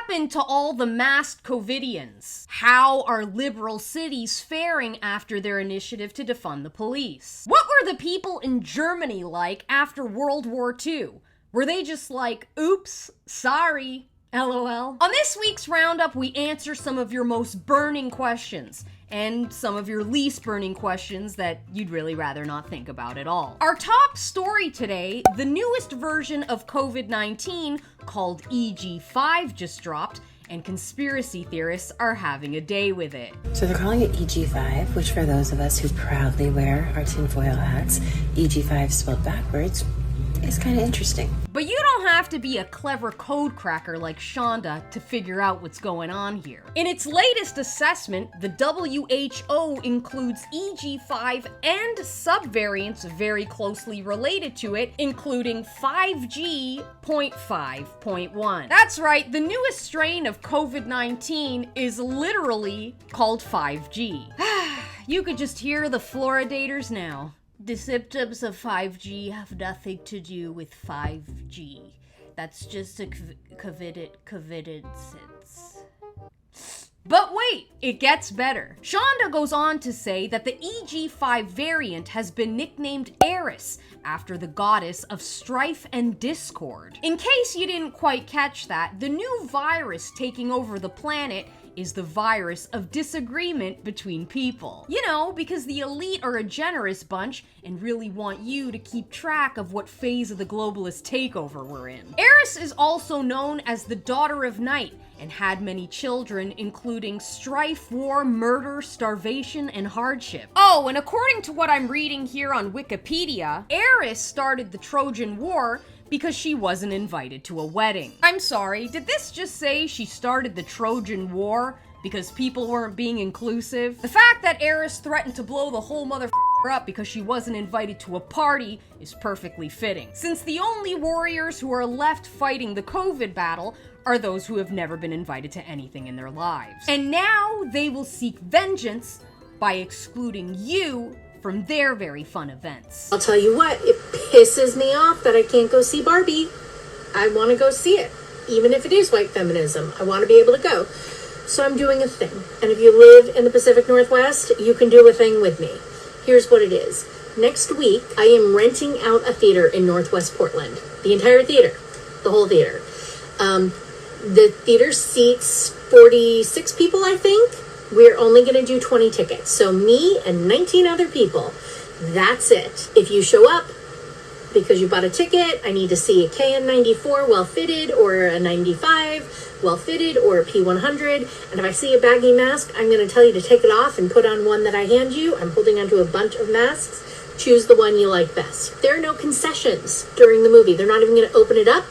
happened to all the masked COVIDians? How are liberal cities faring after their initiative to defund the police? What were the people in Germany like after World War II? Were they just like, oops, sorry, LOL? On this week's roundup, we answer some of your most burning questions and some of your least burning questions that you'd really rather not think about at all. Our top story today, the newest version of COVID-19 called EG5 just dropped, and conspiracy theorists are having a day with it. So they're calling it EG5, which for those of us who proudly wear our tinfoil hats, EG5 spelled backwards, is kind of interesting. But you don't have to be a clever code cracker like Shonda to figure out what's going on here. In its latest assessment, the WHO includes EG5 and subvariants very closely related to it, including 5G.5.1. That's right, the newest strain of COVID-19 is literally called 5G. You could just hear the Floridators now. The symptoms of 5G have nothing to do with 5G. That's just a coincidence. But wait, it gets better. Shonda goes on to say that the EG5 variant has been nicknamed Eris after the goddess of strife and discord. In case you didn't quite catch that, the new virus taking over the planet is the virus of disagreement between people. You know, because the elite are a generous bunch and really want you to keep track of what phase of the globalist takeover we're in. Eris is also known as the daughter of night and had many children, including strife, war, murder, starvation, and hardship. Oh, and according to what I'm reading here on Wikipedia, Eris started the Trojan War because she wasn't invited to a wedding. I'm sorry, did this just say she started the Trojan War because people weren't being inclusive? The fact that Eris threatened to blow the whole mother up because she wasn't invited to a party is perfectly fitting, since the only warriors who are left fighting the COVID battle are those who have never been invited to anything in their lives. And now they will seek vengeance by excluding you from their very fun events. I'll tell you what, it pisses me off that I can't go see Barbie. I want to go see it. Even if it is white feminism, I want to be able to go. So I'm doing a thing. And if you live in the Pacific Northwest, you can do a thing with me. Here's what it is. Next week, I am renting out a theater in Northwest Portland. The entire theater. The whole theater. The theater seats 46 people, I think. We're only going to do 20 tickets. So me and 19 other people. That's it. If you show up because you bought a ticket, I need to see a KN94 well-fitted or a 95 well-fitted or a P100. And if I see a baggy mask, I'm going to tell you to take it off and put on one that I hand you. I'm holding onto a bunch of masks. Choose the one you like best. There are no concessions during the movie. They're not even going to open it up.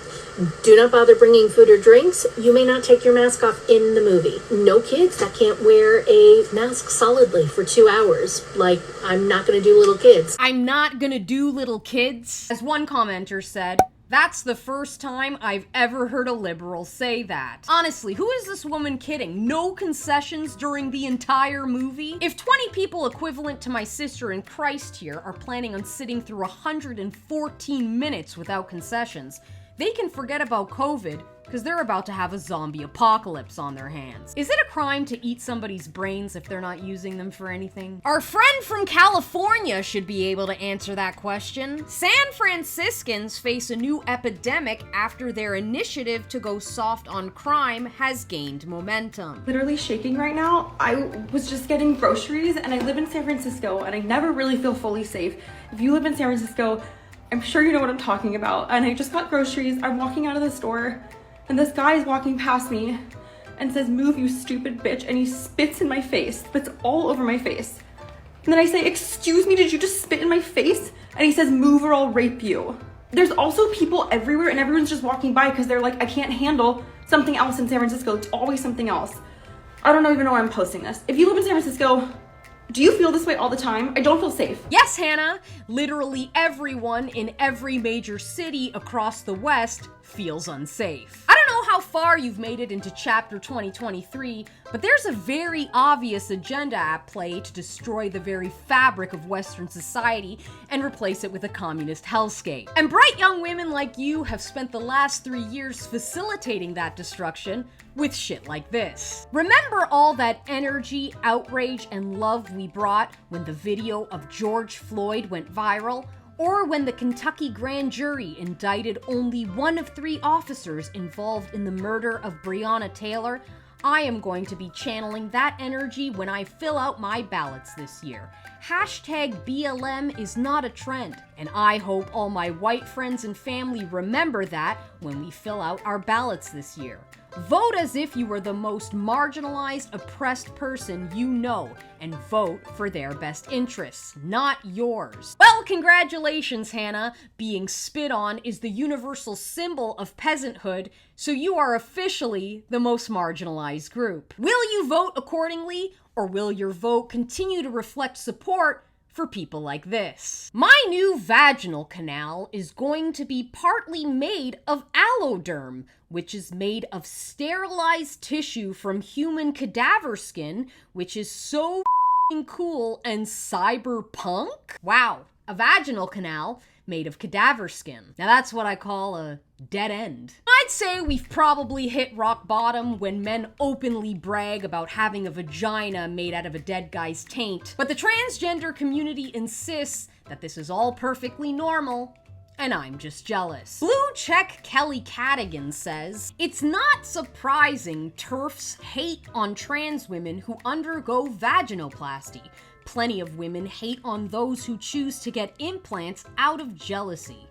Do not bother bringing food or drinks. You may not take your mask off in the movie. No kids that can't wear a mask solidly for 2 hours. Like, I'm not gonna do little kids. I'm not gonna do little kids? As one commenter said, that's the first time I've ever heard a liberal say that. Honestly, who is this woman kidding? No concessions during the entire movie? If 20 people equivalent to my sister in Christ here are planning on sitting through 114 minutes without concessions, they can forget about COVID because they're about to have a zombie apocalypse on their hands. Is it a crime to eat somebody's brains if they're not using them for anything? Our friend from California should be able to answer that question. San Franciscans face a new epidemic after their initiative to go soft on crime has gained momentum. Literally shaking right now. I was just getting groceries and I live in San Francisco and I never really feel fully safe. If you live in San Francisco, I'm sure you know what I'm talking about. And I just got groceries. I'm walking out of the store and this guy is walking past me and says, "Move, you stupid bitch." And he spits in my face, spits all over my face. And then I say, "Excuse me, did you just spit in my face?" And he says, "Move or I'll rape you." There's also people everywhere and everyone's just walking by because they're like, I can't handle something else in San Francisco. It's always something else. I don't even know why I'm posting this. If you live in San Francisco, do you feel this way all the time? I don't feel safe. Yes, Hannah. Literally everyone in every major city across the West feels unsafe. I don't don't know how far you've made it into chapter 2023, but there's a very obvious agenda at play to destroy the very fabric of Western society and replace it with a communist hellscape. And bright young women like you have spent the last 3 years facilitating that destruction with shit like this. Remember all that energy, outrage, and love we brought when the video of George Floyd went viral? Or when the Kentucky grand jury indicted only 1 of 3 officers involved in the murder of Breonna Taylor? I am going to be channeling that energy when I fill out my ballots this year. Hashtag BLM is not a trend, and I hope all my white friends and family remember that when we fill out our ballots this year. Vote as if you were the most marginalized, oppressed person you know, and vote for their best interests, not yours. Well, congratulations, Hannah. Being spit on is the universal symbol of peasanthood, so you are officially the most marginalized group. Will you vote accordingly, or will your vote continue to reflect support for people like this? My new vaginal canal is going to be partly made of alloderm, which is made of sterilized tissue from human cadaver skin, which is so cool and cyberpunk. Wow, a vaginal canal made of cadaver skin. Now that's what I call a dead end. I'd say we've probably hit rock bottom when men openly brag about having a vagina made out of a dead guy's taint. But the transgender community insists that this is all perfectly normal, and I'm just jealous. Blue Check Kelly Cadigan says, it's not surprising TERFs hate on trans women who undergo vaginoplasty. Plenty of women hate on those who choose to get implants out of jealousy.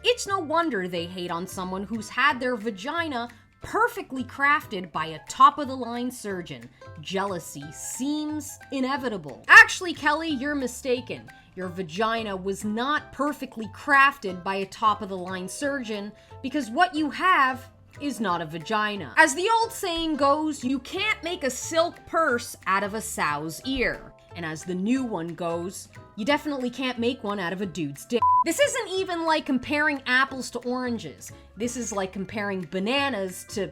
It's no wonder they hate on someone who's had their vagina perfectly crafted by a top-of-the-line surgeon. Jealousy seems inevitable. Actually, Kelly, you're mistaken. Your vagina was not perfectly crafted by a top-of-the-line surgeon because what you have is not a vagina. As the old saying goes, you can't make a silk purse out of a sow's ear. And as the new one goes, you definitely can't make one out of a dude's dick. This isn't even like comparing apples to oranges. This is like comparing bananas to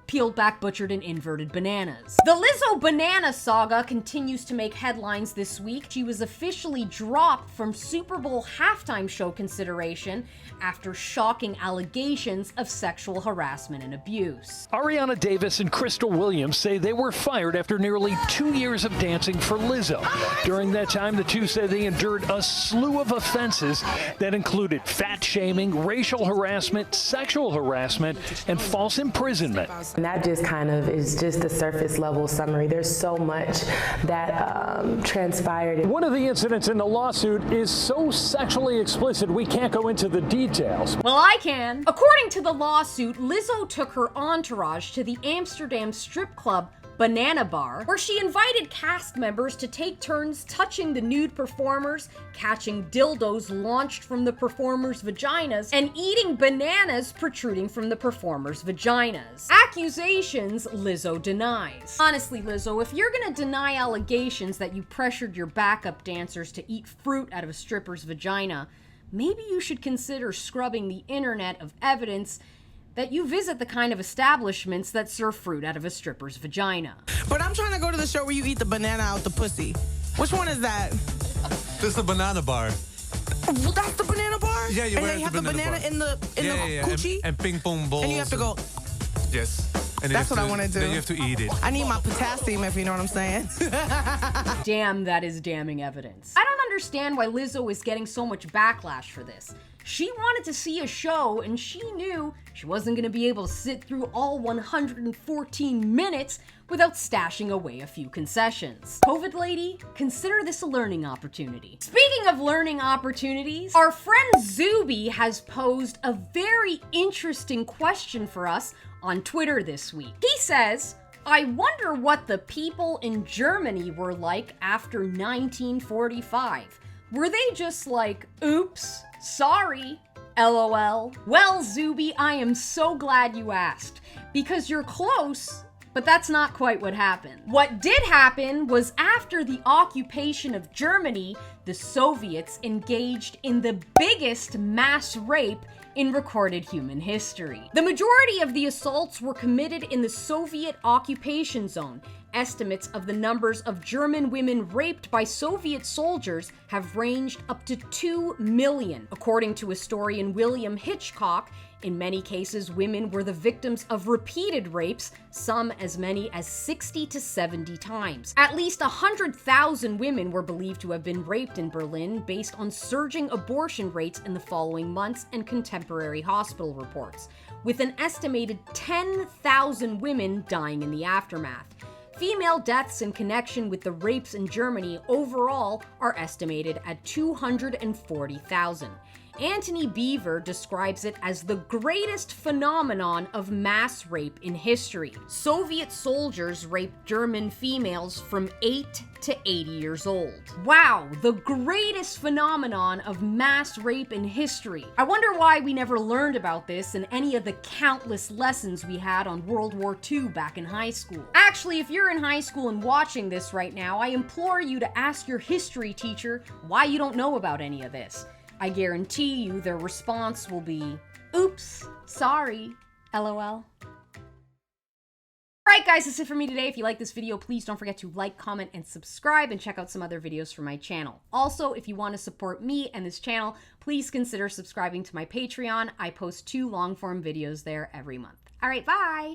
peeled back, butchered, and inverted bananas. The Lizzo banana saga continues to make headlines this week. She was officially dropped from Super Bowl halftime show consideration after shocking allegations of sexual harassment and abuse. Ariana Davis and Crystal Williams say they were fired after nearly 2 years of dancing for Lizzo. During that time, the two said they endured a slew of offenses that included fat shaming, racial harassment, sexual harassment, and false imprisonment. And that just kind of is just a surface level summary. There's so much that transpired. One of the incidents in the lawsuit is so sexually explicit we can't go into the details. Well, I can. According to the lawsuit, Lizzo took her entourage to the Amsterdam strip club Banana Bar, where she invited cast members to take turns touching the nude performers, catching dildos launched from the performers' vaginas, and eating bananas protruding from the performers' vaginas. Accusations Lizzo denies. Honestly, Lizzo, if you're gonna deny allegations that you pressured your backup dancers to eat fruit out of a stripper's vagina, maybe you should consider scrubbing the internet of evidence that you visit the kind of establishments that serve fruit out of a stripper's vagina. But I'm trying to go to the show where you eat the banana out the pussy. Which one is that? This is the banana bar. Well, that's the banana bar? Yeah, you and wear they the have the banana banana bar. in the coochie? And ping pong balls. And you have to go, Yes. And that's what I want to do. Then you have to eat it. I need my potassium, if you know what I'm saying. Damn, that is damning evidence. I don't understand why Lizzo is getting so much backlash for this. She wanted to see a show, and she knew she wasn't going to be able to sit through all 114 minutes without stashing away a few concessions. COVID lady, consider this a learning opportunity. Speaking of learning opportunities, our friend Zuby has posed a very interesting question for us on Twitter this week. He says, I wonder what the people in Germany were like after 1945. Were they just like, oops, sorry, LOL? Well, Zuby, I am so glad you asked, because you're close, but that's not quite what happened. What did happen was after the occupation of Germany, the Soviets engaged in the biggest mass rape in recorded human history. The majority of the assaults were committed in the Soviet occupation zone. Estimates of the numbers of German women raped by Soviet soldiers have ranged up to 2 million. According to historian William Hitchcock, in many cases, women were the victims of repeated rapes, some as many as 60 to 70 times. At least 100,000 women were believed to have been raped in Berlin based on surging abortion rates in the following months and contemporary hospital reports, with an estimated 10,000 women dying in the aftermath. Female deaths in connection with the rapes in Germany overall are estimated at 240,000. Anthony Beaver describes it as the greatest phenomenon of mass rape in history. Soviet soldiers raped German females from 8 to 80 years old. Wow, the greatest phenomenon of mass rape in history. I wonder why we never learned about this in any of the countless lessons we had on World War II back in high school. Actually, if you're in high school and watching this right now, I implore you to ask your history teacher why you don't know about any of this. I guarantee you their response will be, oops, sorry, LOL. Alright guys, that's it for me today. If you like this video, please don't forget to like, comment, and subscribe, and check out some other videos from my channel. Also, if you want to support me and this channel, please consider subscribing to my Patreon. I post 2 long-form videos there every month. Alright, bye!